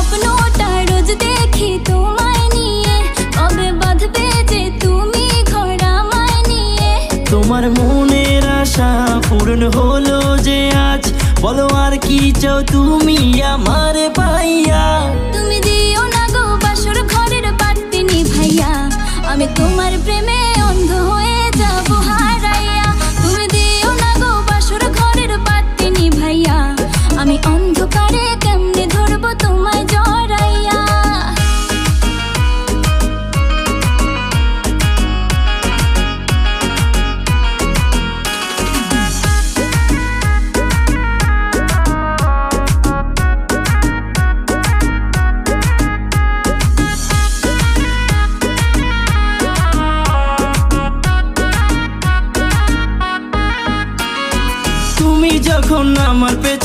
স্বপ্নটা রোজ দেখি তোমায় নিয়ে, কবে বাঁধবে যে তুমি ঘর আমায় নিয়ে। তোমার মনের আশা পূরণ হলো যে আজ, বলো আর কি চাও তুমি আমার পাইয়া। তুমি দিও না গো বাসর ঘরের বাতি নিভাইয়া, আমি তোমার প্রেমে অন্ধ হয়ে যাব হারাইয়া। তুমি দিও না গো বাসর ঘরের বাতি নিভাইয়া, আমি অন্ধকারে কেমনে ধরবো তোমায় জড়াইয়া। তুমি যখন আমার পেছনে